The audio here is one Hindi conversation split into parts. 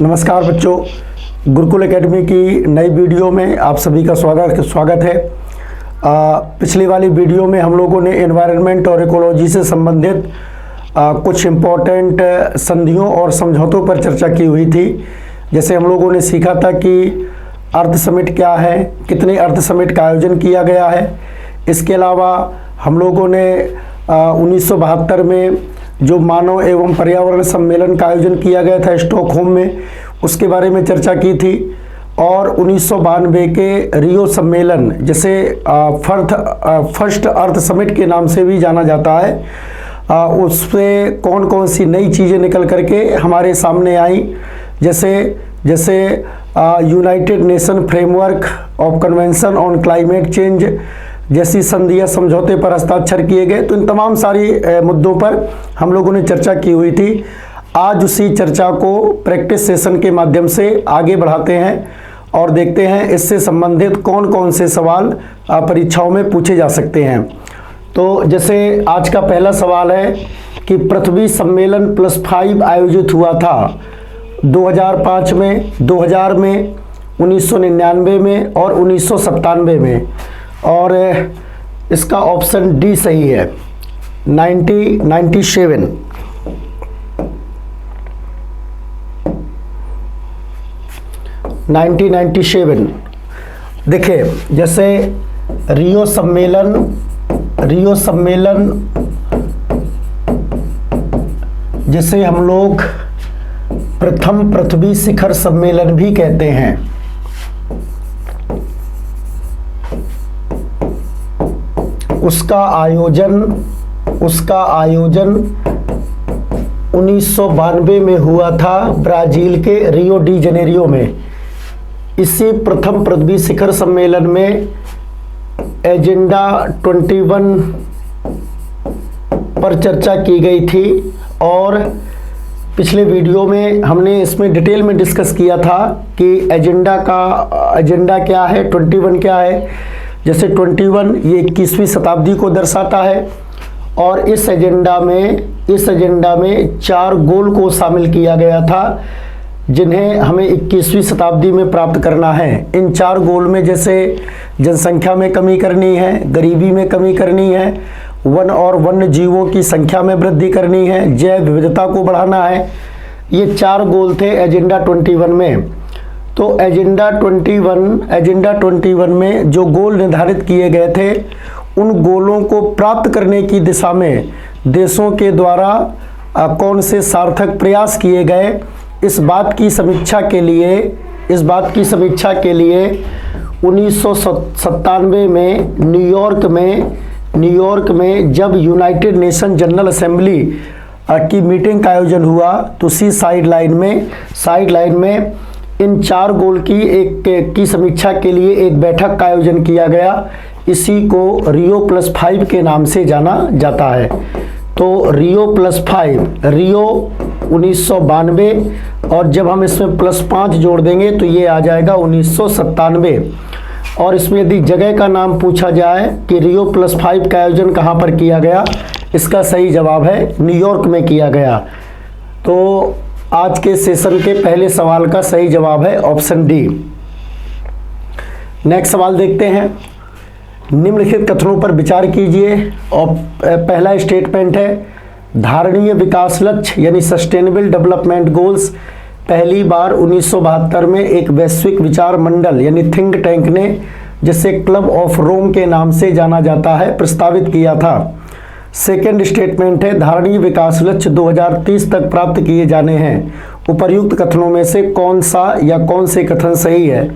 नमस्कार बच्चों, गुरुकुल एकेडमी की नई वीडियो में आप सभी का स्वागत है। पिछली वाली वीडियो में हम लोगों ने एनवायरनमेंट और इकोलॉजी से संबंधित कुछ इम्पोर्टेंट संधियों और समझौतों पर चर्चा की हुई थी। जैसे हम लोगों ने सीखा था कि अर्थ समिट क्या है, कितने अर्थ समिट का आयोजन किया गया है। इसके अलावा हम लोगों ने 1972 में जो मानव एवं पर्यावरण सम्मेलन का आयोजन किया गया था स्टॉकहोम में, उसके बारे में चर्चा की थी। और 1992 के रियो सम्मेलन, जिसे फर्स्ट अर्थ समिट के नाम से भी जाना जाता है, उससे कौन कौन सी नई चीज़ें निकल करके हमारे सामने आई। जैसे United nation framework of convention on climate change जैसी संधि या समझौते पर हस्ताक्षर किए गए। तो इन तमाम सारी मुद्दों पर हम लोगों ने चर्चा की हुई थी। आज उसी चर्चा को प्रैक्टिस सेशन के माध्यम से आगे बढ़ाते हैं और देखते हैं इससे संबंधित कौन कौन से सवाल परीक्षाओं में पूछे जा सकते हैं। तो जैसे आज का पहला सवाल है कि पृथ्वी सम्मेलन +5 आयोजित हुआ था 2005 में, 2000 में, 1999 में और 1997 में। और इसका ऑप्शन डी सही है, 1997। देखिए, जैसे रियो सम्मेलन जिसे हम लोग प्रथम पृथ्वी शिखर सम्मेलन भी कहते हैं, उसका आयोजन 1992 में हुआ था ब्राजील के रियो डी जनेरियो में। इसी प्रथम पृथ्वी शिखर सम्मेलन में एजेंडा 21 पर चर्चा की गई थी। और पिछले वीडियो में हमने इसमें डिटेल में डिस्कस किया था कि एजेंडा क्या है, 21 क्या है। जैसे 21 ये 21वीं शताब्दी को दर्शाता है और इस एजेंडा में 4 गोल को शामिल किया गया था जिन्हें हमें 21वीं शताब्दी में प्राप्त करना है। इन 4 गोल में जैसे जनसंख्या में कमी करनी है, गरीबी में कमी करनी है, वन और वन्य जीवों की संख्या में वृद्धि करनी है, जैव विविधता को बढ़ाना है। ये 4 गोल थे एजेंडा 21 में। तो एजेंडा 21 में जो गोल निर्धारित किए गए थे, उन गोलों को प्राप्त करने की दिशा में देशों के द्वारा कौन से सार्थक प्रयास किए गए, इस बात की समीक्षा के लिए 1997 में न्यूयॉर्क में जब यूनाइटेड नेशन जनरल असेंबली की मीटिंग का आयोजन हुआ, तो उसी साइड लाइन में इन 4 गोल की समीक्षा के लिए एक बैठक का आयोजन किया गया। इसी को रियो +5 के नाम से जाना जाता है। तो रियो +5, रियो 1992, और जब हम इसमें +5 जोड़ देंगे तो ये आ जाएगा 1997। और इसमें यदि जगह का नाम पूछा जाए कि रियो +5 का आयोजन कहाँ पर किया गया, इसका सही जवाब है न्यूयॉर्क में किया गया। तो आज के सेशन के पहले सवाल का सही जवाब है ऑप्शन डी। नेक्स्ट सवाल देखते हैं। निम्नलिखित कथनों पर विचार कीजिए। और पहला स्टेटमेंट है, धारणीय विकास लक्ष्य यानी सस्टेनेबल डेवलपमेंट गोल्स पहली बार 1972 में एक वैश्विक विचार मंडल यानी थिंक टैंक ने, जिसे क्लब ऑफ रोम के नाम से जाना जाता है, प्रस्तावित किया था। सेकेंड स्टेटमेंट है, धारणीय विकास लक्ष्य 2030 तक प्राप्त किए जाने हैं। उपर्युक्त कथनों में से कौन सा या कौन से कथन सही है?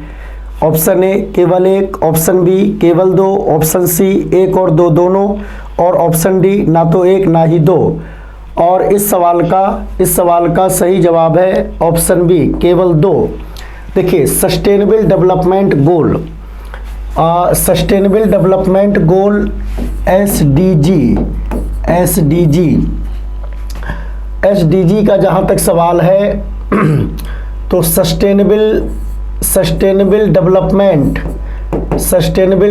ऑप्शन ए केवल 1, ऑप्शन बी केवल 2, ऑप्शन सी 1 और 2 दोनों, और ऑप्शन डी ना तो 1 ना ही 2। और इस सवाल का सही जवाब है ऑप्शन बी केवल 2। देखिए, सस्टेनेबल डेवलपमेंट गोल एसडीजी का जहाँ तक सवाल है, तो सस्टेनेबल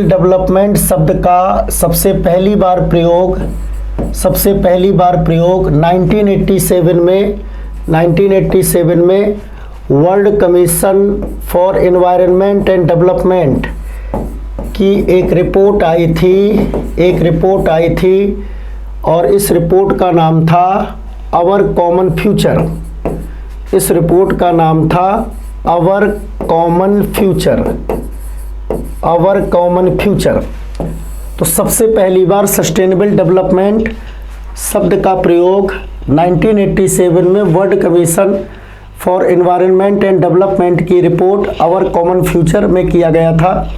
डेवलपमेंट शब्द का सबसे पहली बार प्रयोग 1987 में world commission for environment and development की एक रिपोर्ट आई थी और इस रिपोर्ट का नाम था आवर कॉमन फ्यूचर। इस रिपोर्ट का नाम था आवर कॉमन फ्यूचर। तो सबसे पहली बार सस्टेनेबल डेवलपमेंट शब्द का प्रयोग 1987 में world commission for environment and development की रिपोर्ट आवर कॉमन फ्यूचर में किया गया था।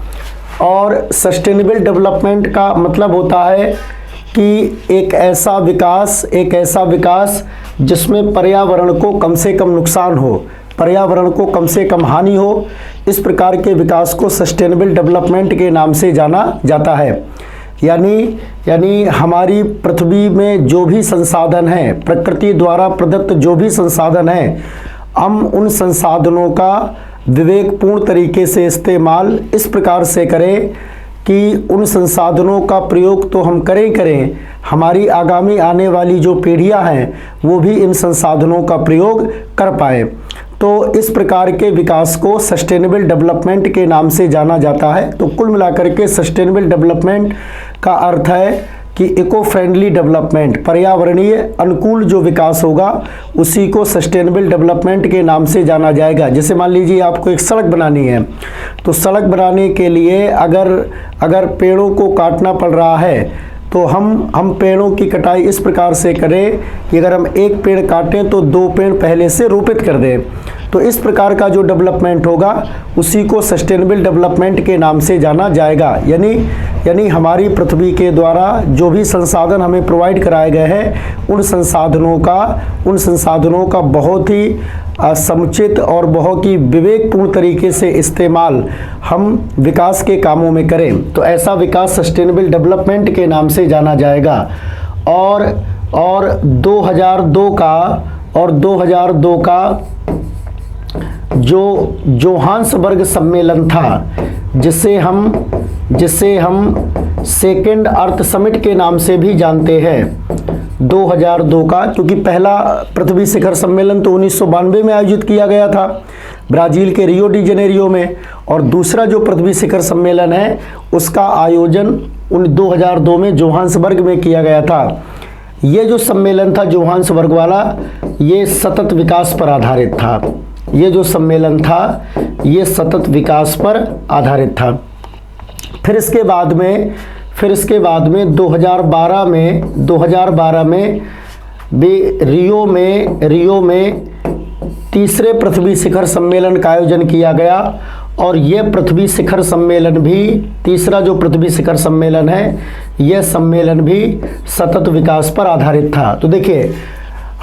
और सस्टेनेबल डेवलपमेंट का मतलब होता है कि एक ऐसा विकास जिसमें पर्यावरण को कम से कम नुकसान हो, पर्यावरण को कम से कम हानि हो, इस प्रकार के विकास को सस्टेनेबल डेवलपमेंट के नाम से जाना जाता है। यानी हमारी पृथ्वी में जो भी संसाधन हैं, प्रकृति द्वारा प्रदत्त जो भी संसाधन हैं, हम उन संसाधनों का विवेकपूर्ण तरीके से इस्तेमाल इस प्रकार से करें कि उन संसाधनों का प्रयोग तो हम करें, हमारी आगामी आने वाली जो पीढ़ियां हैं वो भी इन संसाधनों का प्रयोग कर पाए। तो इस प्रकार के विकास को सस्टेनेबल डेवलपमेंट के नाम से जाना जाता है। तो कुल मिलाकर के सस्टेनेबल डेवलपमेंट का अर्थ है कि इको फ्रेंडली डेवलपमेंट, पर्यावरणीय अनुकूल जो विकास होगा उसी को सस्टेनेबल डेवलपमेंट के नाम से जाना जाएगा। जैसे मान लीजिए आपको एक सड़क बनानी है, तो सड़क बनाने के लिए अगर पेड़ों को काटना पड़ रहा है तो हम पेड़ों की कटाई इस प्रकार से करें कि अगर हम एक पेड़ काटें तो 2 पेड़ पहले से रोपित कर दें। तो इस प्रकार का जो डेवलपमेंट होगा उसी को सस्टेनेबल डेवलपमेंट के नाम से जाना जाएगा। यानी हमारी पृथ्वी के द्वारा जो भी संसाधन हमें प्रोवाइड कराए गए हैं उन संसाधनों का बहुत ही समुचित और बहुत ही विवेकपूर्ण तरीके से इस्तेमाल हम विकास के कामों में करें, तो ऐसा विकास सस्टेनेबल डेवलपमेंट के नाम से जाना जाएगा। और 2002 का जो जोहान्सबर्ग सम्मेलन था, जिसे हम सेकेंड अर्थ समिट के नाम से भी जानते हैं, 2002 का, क्योंकि पहला पृथ्वी शिखर सम्मेलन तो 1992 में आयोजित किया गया था ब्राज़ील के रियो डी जेनेरियो में, और दूसरा जो पृथ्वी शिखर सम्मेलन है उसका आयोजन 2002 में जोहान्सबर्ग में किया गया था। ये जो सम्मेलन था जोहान्सबर्ग वाला, ये सतत विकास पर आधारित था। ये जो सम्मेलन था ये सतत विकास पर आधारित था। फिर इसके बाद में 2012 में भी रियो में तीसरे पृथ्वी शिखर सम्मेलन का आयोजन किया गया, और यह पृथ्वी शिखर सम्मेलन भी, तीसरा जो पृथ्वी शिखर सम्मेलन है, यह सम्मेलन भी सतत विकास पर आधारित था। तो देखिए,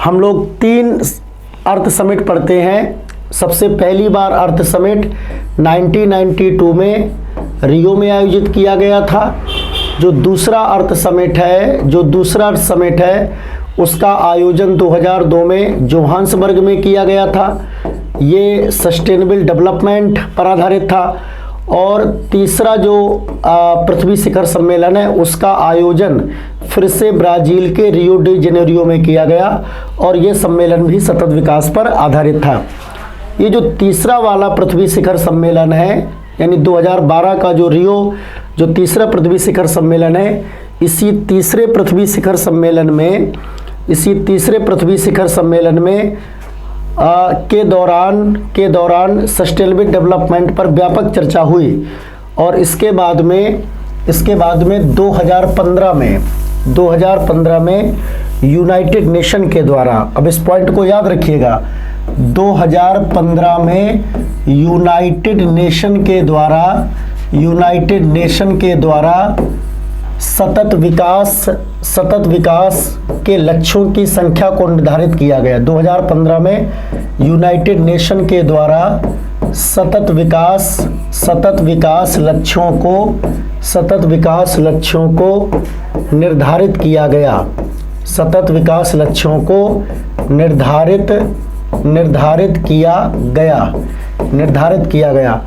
हम लोग 3 अर्थ समिट पढ़ते हैं। सबसे पहली बार अर्थ समिट 1992 में रियो में आयोजित किया गया था। जो दूसरा अर्थ समिट है उसका आयोजन 2002 में जोहान्सबर्ग में किया गया था। ये सस्टेनेबल डेवलपमेंट पर आधारित था। और तीसरा जो पृथ्वी शिखर सम्मेलन है उसका आयोजन फिर से ब्राज़ील के रियो डी जेनेरियो में किया गया, और ये सम्मेलन भी सतत विकास पर आधारित था। ये जो तीसरा वाला पृथ्वी शिखर सम्मेलन है, यानी 2012 का जो तीसरा पृथ्वी शिखर सम्मेलन है, इसी तीसरे पृथ्वी शिखर सम्मेलन में के दौरान सस्टेनेबल डेवलपमेंट पर व्यापक चर्चा हुई। और इसके बाद में 2015 में यूनाइटेड नेशन के द्वारा, अब इस पॉइंट को याद रखिएगा, 2015 में यूनाइटेड नेशन के द्वारा सतत विकास के लक्ष्यों की संख्या को निर्धारित किया गया। 2015 में यूनाइटेड नेशन के द्वारा सतत विकास लक्ष्यों को निर्धारित किया गया। सतत विकास लक्ष्यों को निर्धारित किया गया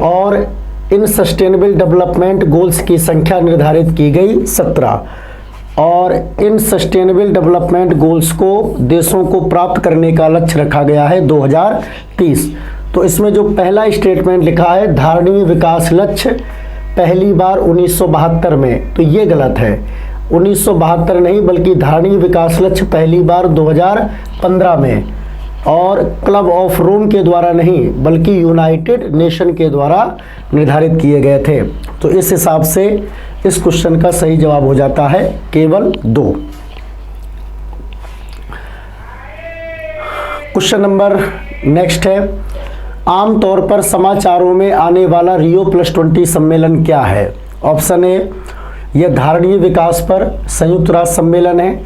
और इन सस्टेनेबल डेवलपमेंट गोल्स की संख्या निर्धारित की गई 17। और इन सस्टेनेबल डेवलपमेंट गोल्स को देशों को प्राप्त करने का लक्ष्य रखा गया है 2030। तो इसमें जो पहला स्टेटमेंट लिखा है धारणीय विकास लक्ष्य पहली बार 1972 में, तो ये गलत है। 1972 नहीं बल्कि धारणीय विकास लक्ष्य पहली बार 2015 में, और क्लब ऑफ रोम के द्वारा नहीं बल्कि यूनाइटेड नेशन के द्वारा निर्धारित किए गए थे। तो इस हिसाब से इस क्वेश्चन का सही जवाब हो जाता है केवल 2। क्वेश्चन नंबर नेक्स्ट है, आमतौर पर समाचारों में आने वाला रियो+20 सम्मेलन क्या है? ऑप्शन ए, यह धारणीय विकास पर संयुक्त राष्ट्र सम्मेलन है।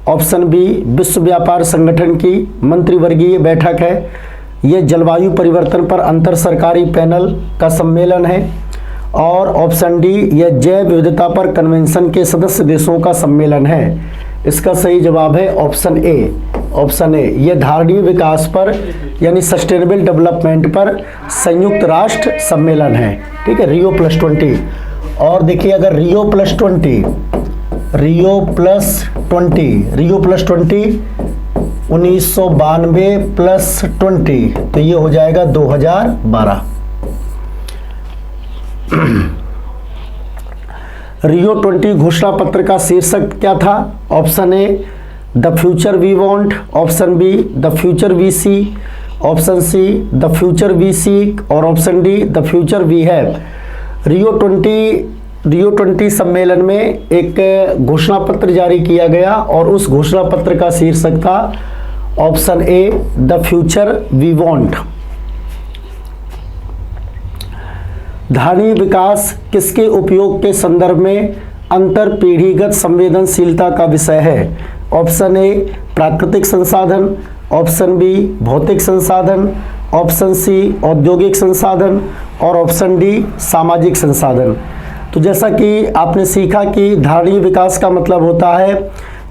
ऑप्शन बी, विश्व व्यापार संगठन की मंत्रिवर्गीय बैठक है। यह जलवायु परिवर्तन पर अंतर सरकारी पैनल का सम्मेलन है। और ऑप्शन डी, यह जैव विविधता पर कन्वेंशन के सदस्य देशों का सम्मेलन है। इसका सही जवाब है ऑप्शन ए। ऑप्शन ए, यह धारणीय विकास पर यानी सस्टेनेबल डेवलपमेंट पर संयुक्त राष्ट्र सम्मेलन है। ठीक है, रियो+20। और देखिए अगर रियो+20 1992 + 20 तो ये हो जाएगा 2012। रियो 20 घोषणा पत्र का शीर्षक क्या था? Option A, the future we want. Option B, the future we see. Option C, the future we seek. और option D, the future we have. Rio 20 सम्मेलन में एक घोषणा पत्र जारी किया गया और उस घोषणा पत्र का शीर्षक था option A, the future we want. धारणीय विकास किसके उपयोग के संदर्भ में अंतर पीढ़ीगत संवेदनशीलता का विषय है? ऑप्शन ए, प्राकृतिक संसाधन। ऑप्शन बी, भौतिक संसाधन। ऑप्शन सी, औद्योगिक संसाधन। और ऑप्शन डी, सामाजिक संसाधन। तो जैसा कि आपने सीखा कि धारणीय विकास का मतलब होता है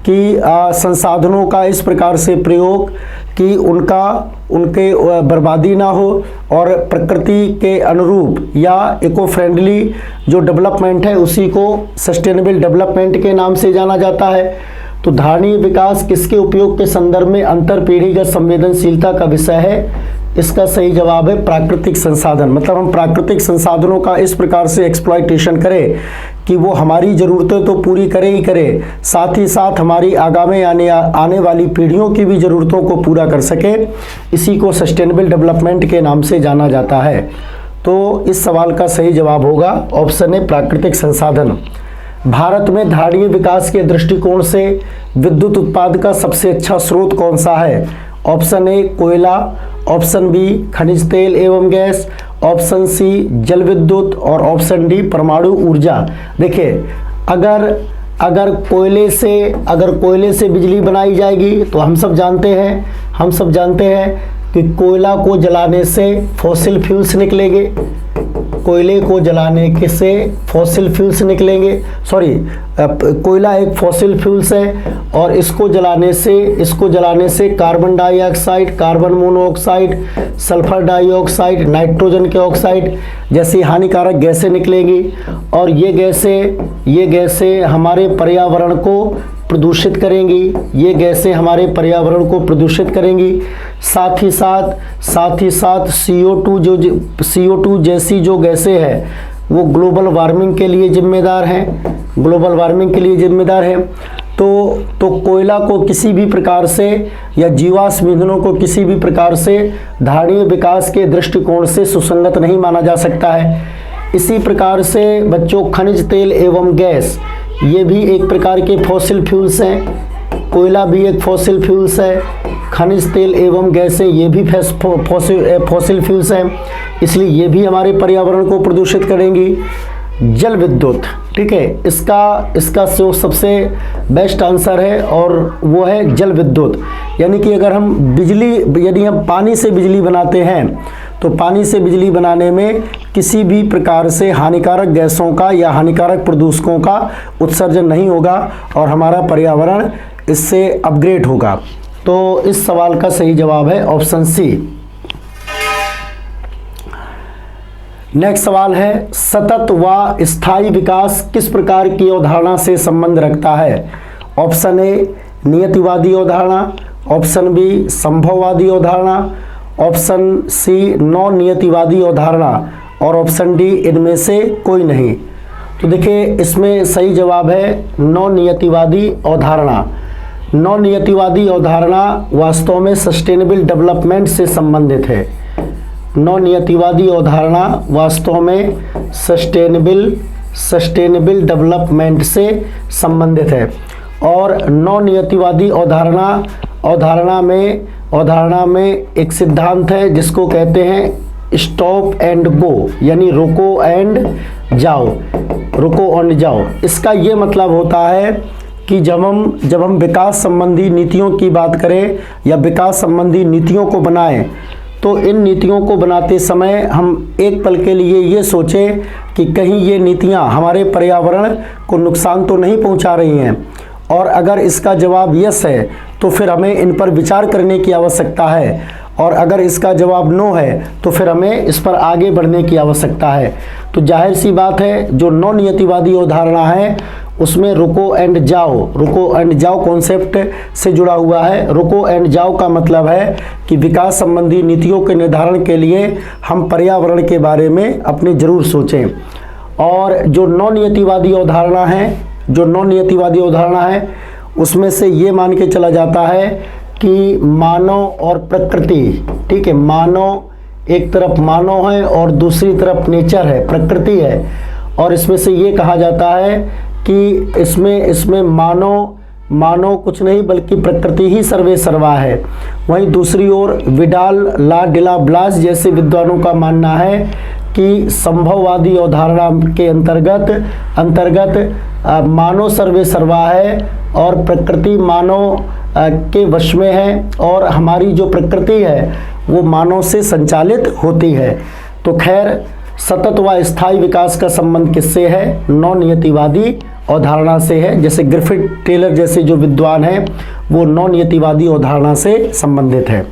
कि संसाधनों का इस प्रकार से प्रयोग कि उनके बर्बादी ना हो और प्रकृति के अनुरूप या इको फ्रेंडली जो डेवलपमेंट है उसी को सस्टेनेबल डेवलपमेंट के नाम से जाना जाता है। तो धारणीय विकास किसके उपयोग के संदर्भ में अंतर पीढ़ीगत संवेदनशीलता का विषय है? इसका सही जवाब है प्राकृतिक संसाधन। मतलब हम प्राकृतिक संसाधनों का इस प्रकार से एक्सप्लॉयटेशन करें कि वो हमारी ज़रूरतें तो पूरी करे ही करे, साथ ही साथ हमारी आगामी आने वाली पीढ़ियों की भी ज़रूरतों को पूरा कर सके। इसी को सस्टेनेबल डेवलपमेंट के नाम से जाना जाता है। तो इस सवाल का सही जवाब होगा ऑप्शन ए, प्राकृतिक संसाधन। भारत में धारणीय विकास के दृष्टिकोण से विद्युत उत्पादन का सबसे अच्छा स्रोत कौन सा है? ऑप्शन ए, कोयला। ऑप्शन बी, खनिज तेल एवं गैस। ऑप्शन सी, जल विद्युत। और ऑप्शन डी, परमाणु ऊर्जा। देखिए अगर कोयले से बिजली बनाई जाएगी तो हम सब जानते हैं कि कोयला को जलाने से फॉसिल फ्यूल्स निकलेंगे। कोयले को जलाने से फॉसिल फ्यूल्स निकलेंगे। कोयला एक फॉसिल फ्यूल्स है और इसको जलाने से carbon dioxide, carbon monoxide, sulphur dioxide, nitrogen के ऑक्साइड जैसी हानिकारक गैसें निकलेंगी। और ये गैसें हमारे पर्यावरण को प्रदूषित करेंगी। साथ ही साथ CO2 जैसी जो गैसें हैं वो ग्लोबल वार्मिंग के लिए जिम्मेदार हैं। तो कोयला को किसी भी प्रकार से या जीवाश्म ईंधनों को किसी भी प्रकार से धारणीय विकास के दृष्टिकोण से सुसंगत नहीं माना जा सकता है। इसी प्रकार से बच्चों, खनिज तेल एवं गैस ये भी एक प्रकार के फॉसिल फ्यूल्स हैं। कोयला भी एक फॉसिल फ्यूल्स है, खनिज तेल एवं गैसें ये भी फॉसिल फ्यूल्स हैं, इसलिए ये भी हमारे पर्यावरण को प्रदूषित करेंगी। जल विद्युत, ठीक है, इसका जो सबसे बेस्ट आंसर है और वो है जल विद्युत। यानी कि अगर हम पानी से बिजली बनाते हैं तो पानी से बिजली बनाने में किसी भी प्रकार से हानिकारक गैसों का या हानिकारक प्रदूषकों का उत्सर्जन नहीं होगा और हमारा पर्यावरण इससे अपग्रेड होगा। तो इस सवाल का सही जवाब है ऑप्शन सी। नेक्स्ट सवाल है, सतत व स्थायी विकास किस प्रकार की अवधारणा से संबंध रखता है? ऑप्शन ए नियतिवादी अवधारणा, ऑप्शन बी संभववादी अवधारणा, ऑप्शन सी नौ नियतिवादी अवधारणा और ऑप्शन डी इनमें से कोई नहीं। तो देखिए इसमें सही जवाब है नौ नियतिवादी अवधारणा। नौ नियतिवादी अवधारणा वास्तव में सस्टेनेबल डेवलपमेंट से संबंधित है। नौ नियतिवादी अवधारणा वास्तव में सस्टेनेबल डेवलपमेंट से संबंधित है। और नौ नियतिवादी अवधारणा में एक सिद्धांत है जिसको कहते हैं स्टॉप एंड गो, यानी रुको एंड जाओ। इसका ये मतलब होता है कि जब हम विकास संबंधी नीतियों की बात करें या विकास संबंधी नीतियों को बनाएं, तो इन नीतियों को बनाते समय हम एक पल के लिए ये सोचें कि कहीं ये नीतियां हमारे पर्यावरण को नुकसान तो नहीं पहुंचा रही हैं, और अगर इसका जवाब यस है तो फिर हमें इन पर विचार करने की आवश्यकता है, और अगर इसका जवाब नो है तो फिर हमें इस पर आगे बढ़ने की आवश्यकता है। तो जाहिर सी बात है जो नौ नियतिवादी अवधारणा है उसमें रुको एंड जाओ कॉन्सेप्ट से जुड़ा हुआ है। रुको एंड जाओ का मतलब है कि विकास संबंधी नीतियों के निर्धारण के लिए हम पर्यावरण के बारे में अपने जरूर सोचें। और जो नौ नियतिवादी अवधारणा है उसमें से ये मान के चला जाता है कि मानव और प्रकृति, ठीक है, मानव एक तरफ मानव है और दूसरी तरफ नेचर है, प्रकृति है, और इसमें से ये कहा जाता है कि इसमें मानव कुछ नहीं बल्कि प्रकृति ही सर्वे सर्वा है। वहीं दूसरी ओर विडाल ला डिला ब्लास जैसे विद्वानों का मानना है कि संभववादी अवधारणा के अंतर्गत मानव सर्वे सर्वा है और प्रकृति मानव के वश में है, और हमारी जो प्रकृति है वो मानव से संचालित होती है। तो खैर सतत व स्थायी विकास का संबंध किससे है? नौ नियतिवादी अवधारणा से है। जैसे ग्रिफिथ टेलर जैसे जो विद्वान हैं वो नौ नियतिवादी अवधारणा से संबंधित है।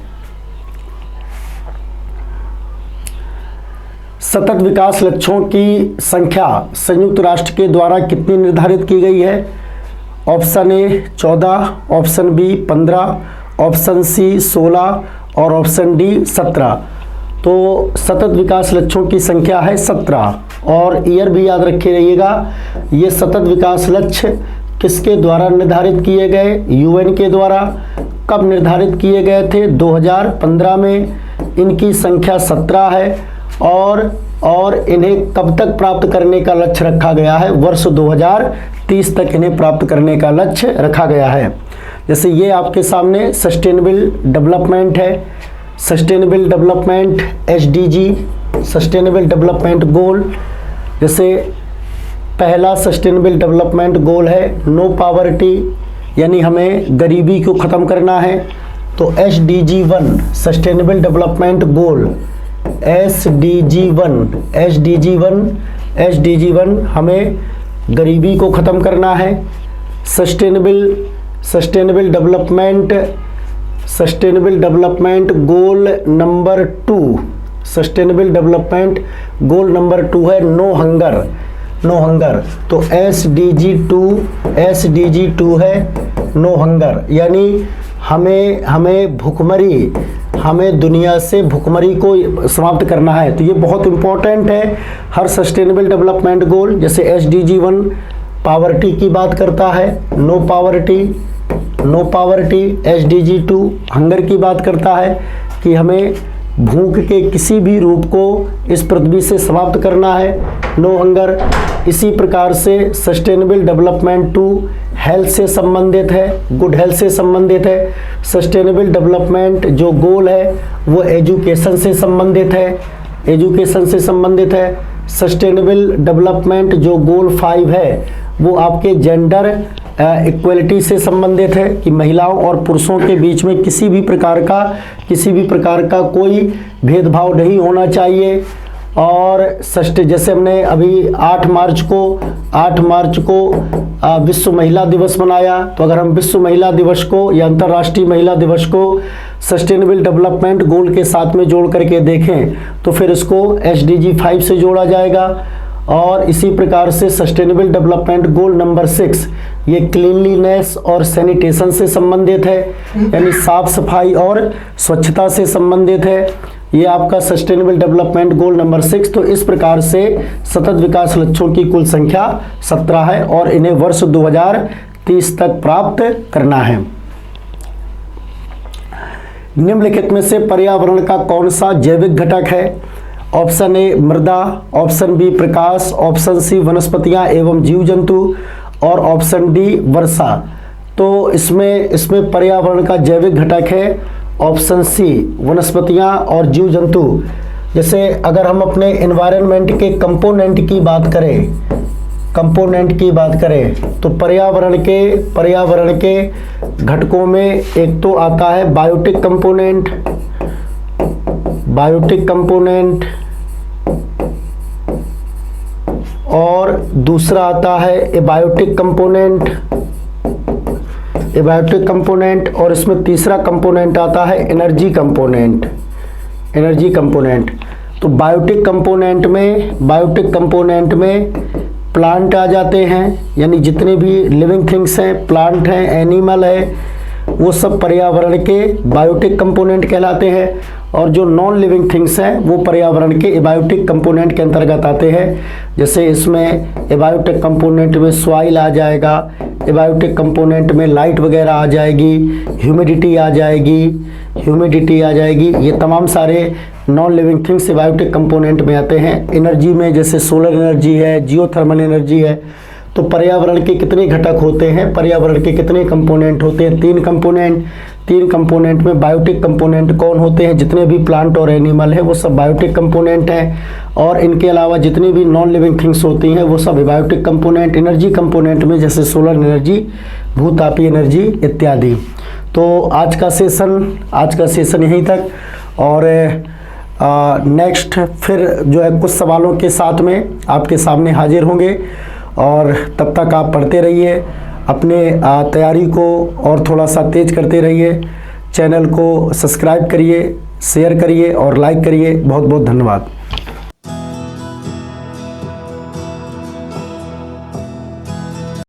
सतत विकास लक्ष्यों की संख्या संयुक्त राष्ट्र के द्वारा कितनी निर्धारित की गई है? Option A 14, option B 15, option C 16 और ऑप्शन डी 17। तो सतत विकास लक्ष्यों की संख्या है 17, और ईयर भी याद रखे रहिएगा। ये सतत विकास लक्ष्य किसके द्वारा निर्धारित किए गए? यूएन के द्वारा। कब निर्धारित किए गए थे? 2015 में। इनकी संख्या 17 है, और इन्हें कब तक प्राप्त करने का लक्ष्य रखा गया है? वर्ष 2030 तक इन्हें प्राप्त करने का लक्ष्य रखा गया है। जैसे ये आपके सामने सस्टेनेबल डेवलपमेंट है, sustainable development SDG, sustainable development goal. जैसे पहला सस्टेनेबल डेवलपमेंट गोल है नो पॉवर्टी, यानी हमें गरीबी को ख़त्म करना है। तो SDG 1 sustainable development goal, SDG 1 हमें गरीबी को ख़त्म करना है। Sustainable development goal number 2, sustainable development goal number 2 है नो हंगर। तो SDG 2 है नो हंगर, यानी हमें दुनिया से भुखमरी को समाप्त करना है। तो ये बहुत इंपॉर्टेंट है हर सस्टेनेबल डेवलपमेंट गोल। जैसे SDG 1 पावर्टी की बात करता है, नो पावर्टी। SDG 2 हंगर की बात करता है कि हमें भूख के किसी भी रूप को इस पृथ्वी से समाप्त करना है, नो हंगर। इसी प्रकार से सस्टेनेबल डेवलपमेंट 2 हेल्थ से संबंधित है, गुड हेल्थ से संबंधित है। सस्टेनेबल डेवलपमेंट जो गोल है वो एजुकेशन से संबंधित है। सस्टेनेबल डेवलपमेंट जो गोल 5 है वो आपके जेंडर इक्वलिटी से संबंधित है कि महिलाओं और पुरुषों के बीच में किसी भी प्रकार का कोई भेदभाव नहीं होना चाहिए। और जैसे हमने अभी 8 मार्च को विश्व महिला दिवस मनाया, तो अगर हम विश्व महिला दिवस को या अंतर्राष्ट्रीय महिला दिवस को सस्टेनेबल डेवलपमेंट गोल के साथ में जोड़ करके देखें तो फिर इसको SDG 5 से जोड़ा जाएगा। और इसी प्रकार से सस्टेनेबल डेवलपमेंट गोल नंबर 6 ये क्लीनलीनेस और सैनिटेशन से संबंधित है, यानी साफ सफाई और स्वच्छता से संबंधित है। ये आपका सस्टेनेबल डेवलपमेंट गोल नंबर 6। तो इस प्रकार से सतत विकास लक्ष्यों की कुल संख्या 17 है और इन्हें वर्ष 2030 तक प्राप्त करना है। निम्नलिखित में से पर्यावरण का कौन सा जैविक घटक है? ऑप्शन ए मृदा, ऑप्शन बी प्रकाश, ऑप्शन सी वनस्पतियां एवं जीव जंतु और ऑप्शन डी वर्षा। तो इसमें पर्यावरण का जैविक घटक है ऑप्शन सी वनस्पतियां और जीव जंतु। जैसे अगर हम अपने एनवायरनमेंट के कंपोनेंट की बात करें तो पर्यावरण के घटकों में एक तो आता है बायोटिक कंपोनेंट और दूसरा आता है एबायोटिक कंपोनेंट और इसमें तीसरा कंपोनेंट आता है एनर्जी कंपोनेंट। तो बायोटिक कंपोनेंट में प्लांट आ जाते हैं, यानी जितने भी लिविंग थिंग्स हैं, प्लांट हैं, एनिमल है, वो सब पर्यावरण के बायोटिक कंपोनेंट कहलाते हैं। और जो नॉन लिविंग थिंग्स हैं वो पर्यावरण के एबायोटिक कंपोनेंट के अंतर्गत आते हैं। जैसे इसमें एबायोटिक कंपोनेंट में सॉइल आ जाएगा, एबायोटिक कंपोनेंट में लाइट वगैरह आ जाएगी, ह्यूमिडिटी आ जाएगी। ये तमाम सारे non living things abiotic component में आते हैं। एनर्जी में जैसे सोलर एनर्जी है, जियोथर्मल एनर्जी है। तो पर्यावरण के कितने घटक होते हैं, पर्यावरण के कितने कंपोनेंट होते हैं? 3 कंपोनेंट में बायोटिक कंपोनेंट कौन होते हैं? जितने भी प्लांट और एनिमल है वो सब बायोटिक कंपोनेंट हैं। और इनके अलावा जितनी भी नॉन लिविंग थिंग्स होती हैं वो सब बायोटिक कंपोनेंट। एनर्जी कंपोनेंट में जैसे सोलर एनर्जी, भूतापीय एनर्जी इत्यादि। तो आज का सेशन यहीं तक, और नेक्स्ट फिर जो है कुछ सवालों के साथ में आपके सामने हाजिर होंगे। और तब तक आप पढ़ते रहिए, अपने तैयारी को और थोड़ा सा तेज करते रहिए। चैनल को सब्सक्राइब करिए, शेयर करिए और लाइक करिए। बहुत बहुत धन्यवाद।